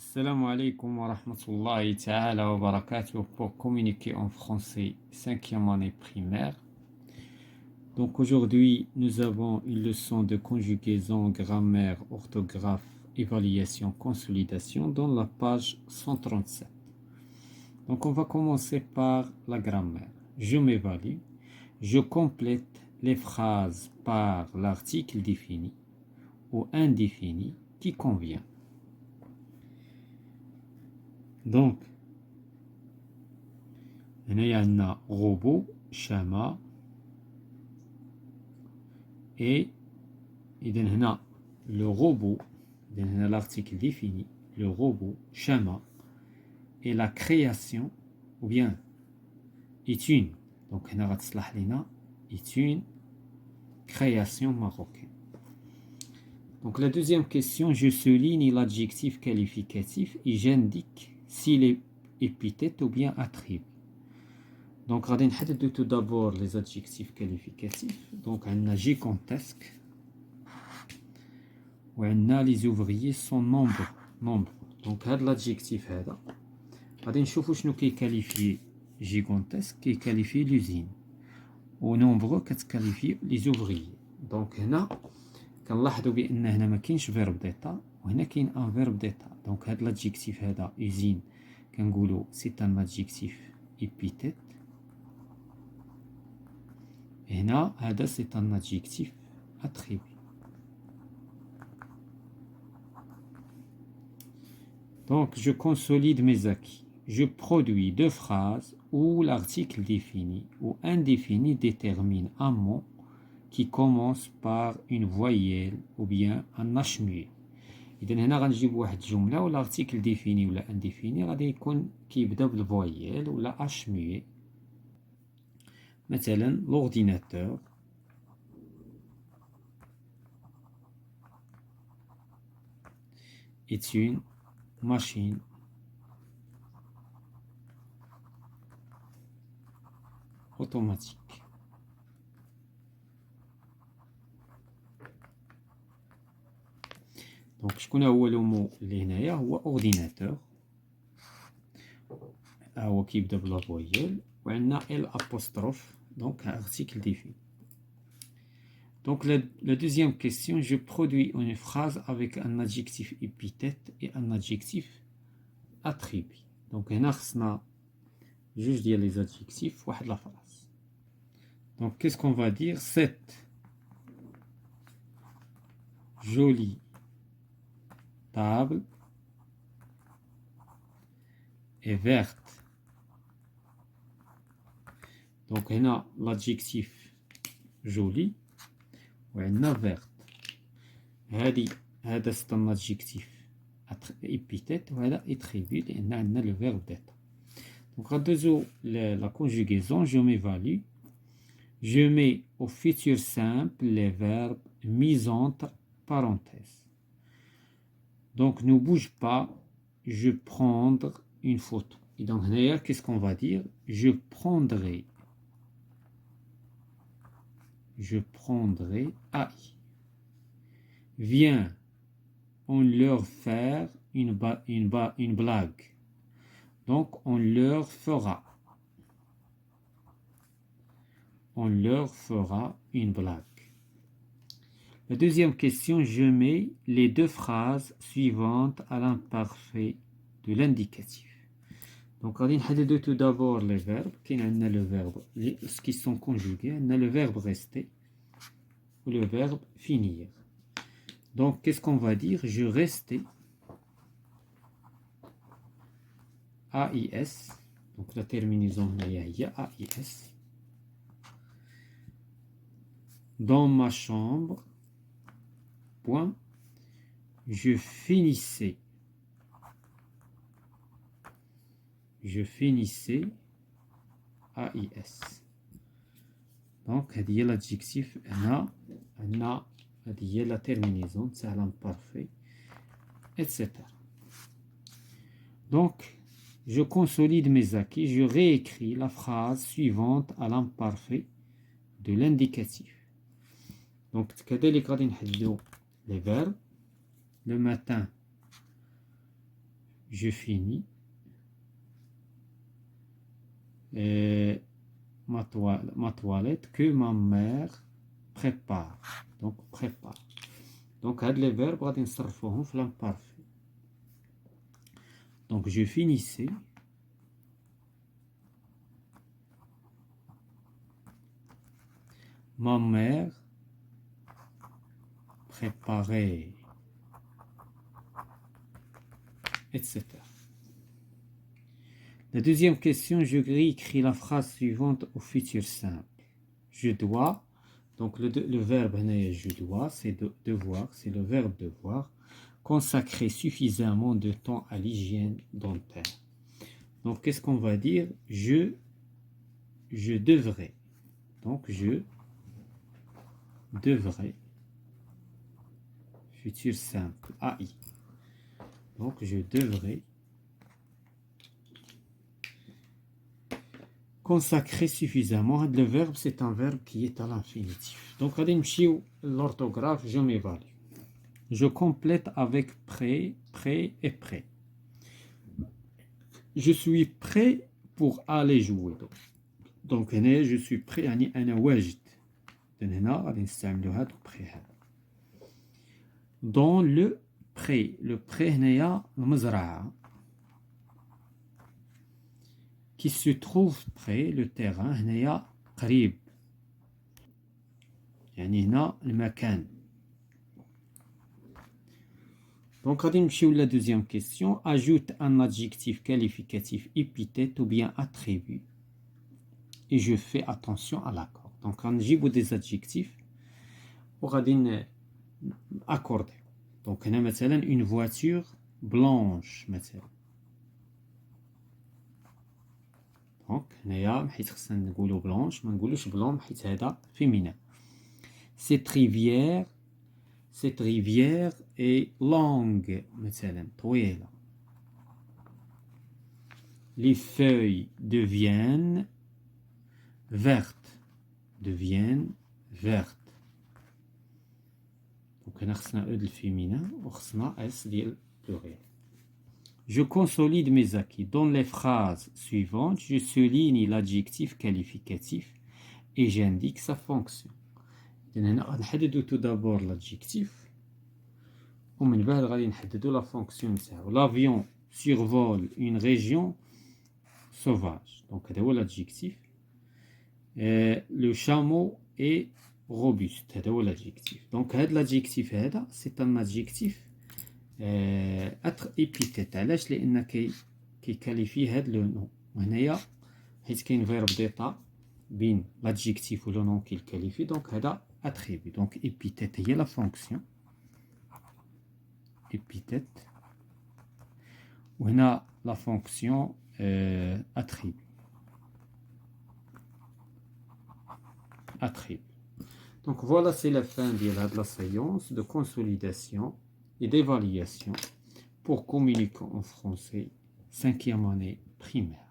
Assalamu alaikum wa rahmatullahi ta'ala wa barakatuh pour communiquer en français 5e année primaire. Donc aujourd'hui, nous avons une leçon de conjugaison, grammaire, orthographe, évaluation, consolidation dans la page 137. Donc on va commencer par la grammaire. Je m'évalue. Je complète les phrases par l'article défini ou indéfini qui convient. Donc, il y a un robot, chama, et le robot, l'article défini, le robot, chama, et la création, ou bien, est une, donc, est une création marocaine. Donc, la deuxième question, je souligne l'adjectif qualificatif et j'indique s'il est épithète ou bien attribut. Donc, on va définir tout d'abord les adjectifs qualificatifs. Donc, on a gigantesque. Et on a les ouvriers sont nombreux. Donc, l'adjectif est là. On va voir qui qualifie gigantesque, qui qualifie l'usine. Au nombreux, qui qualifie les ouvriers. Donc, on كنلاحظوا بان هنا ما كاينش verbe d'état وهنا كاين un verbe d'état. Donc هذا l'adjectif هذا usine كنقولوا c'est un adjectif épithète. هنا هذا c'est un adjectif attribut. Donc je consolide mes acquis. Je produis deux phrases où l'article défini ou indéfini détermine un mot qui commence par une voyelle ou bien un H muet. إذا هنا غنجيب واحد الجملة ولا article défini ولا indéfini غادي يكون كيبدا بالفويل ولا H muet. مثلا l'ordinateur est une machine automatique. دونك شكون هو لو مو اللي هنايا هو اورديناتور هو كيبدا بلا فويل وعندنا ال apostrophe donc article défini. Donc la deuxième question, je produis une phrase avec un adjectif épithète et un adjectif attribut. Donc هنا خصنا جوج ديال les adjectifs واحد la phrase. Donc qu'est-ce qu'on va dire? Cette jolie table est verte. Donc هنا l'adjectif joli وعندنا verte. هذا c'est un adjectif épithète وهذا attribut لأن عندنا le verbe d'être. Donc غندوزو la conjugaison. Je m'évalue. Je mets au futur simple les verbes mis entre parenthèses. Donc ne bouge pas, je prendre une photo. Et donc d'ailleurs, qu'est-ce qu'on va dire? Je prendrai AI. Viens, on leur faire une blague. Donc on leur fera une blague. La deuxième question, je mets les deux phrases suivantes à l'imparfait de l'indicatif. Donc, on va tout d'abord les verbes. On a le verbe, ce qui sont conjugués. On a le verbe rester ou le verbe finir. Donc, qu'est-ce qu'on va dire? Je restais. AIS. Donc, la terminaison est AIS. Dans ma chambre. Point. Je finissais AIS. Donc, هذه l'adjectif هنا هذه la terminaison c'est l'imparfait etc. Donc, je consolide mes acquis. Je réécris la phrase suivante à l'imparfait de l'indicatif. Donc, كذلك غادي نحددوا les verbes. Le matin, je finis ma toilette que ma mère prépare. Donc prépare. Donc هاد les verbes غادي نصرفوهم في l'imparfait. Donc je finissais ma mère préparait, etc. La deuxième question, je écris la phrase suivante au futur simple. Je dois, donc le verbe je dois, c'est devoir, c'est le verbe devoir, consacrer suffisamment de temps à l'hygiène dentaire. Donc qu'est-ce qu'on va dire? Je devrais. Donc je devrais, futur simple, AI. Donc je devrais consacrer suffisamment. Le verbe, c'est un verbe qui est à l'infinitif. Donc, l'orthographe, je m'évalue. Je complète avec prêt, prêt et prêt. Je suis prêt pour aller jouer. Donc, je suis prêt à أنا واجد. Dans le prêt, le prêt هنايا المزرعة qui se trouve près le terrain هنايا قريب يعني هنا المكان. Donc غادي نمشيو la deuxième question. Ajoute un adjectif qualificatif épithète ou bien attribut et je fais attention à l'accord. Donc غنجيبو des adjectifs وغادي accorder. Donc هنا مثلا une voiture blanche مثلا. Donc هنايا حيت خصنا نقولو بلونش ما نقولوش بلون حيت هذا féminin. Cette rivière est longue مثلا طويلة. Les feuilles deviennent vertes. Donc هنا خصنا او ديال féminin وخصنا اس ديال pluriel. Je consolide mes acquis. Dans les phrases suivantes, je souligne l'adjectif qualificatif et j'indique sa fonction. نحددو tout d'abord l'adjectif ومن بعد غادي نحددو la fonction نتاعو. L'avion survole une région sauvage. Donc هذا هو l'adjectif. Le chameau est robuste. هذا هو l'adjectif. Donc هذا l'adjectif هذا c'est un adjectif épithète. علاش؟ لان كيكاليفي هاد لو نون. وهنايا حيت كاين فيرب ديتا بين l'adjectif و لو نون كيكاليفي. دونك هذا attribut. دونك épithète هي لا فونكسيون épithète وهنا لا فونكسيون attribut. Donc voilà, c'est la fin de la séance de consolidation et d'évaluation pour communiquer en français 5e année primaire.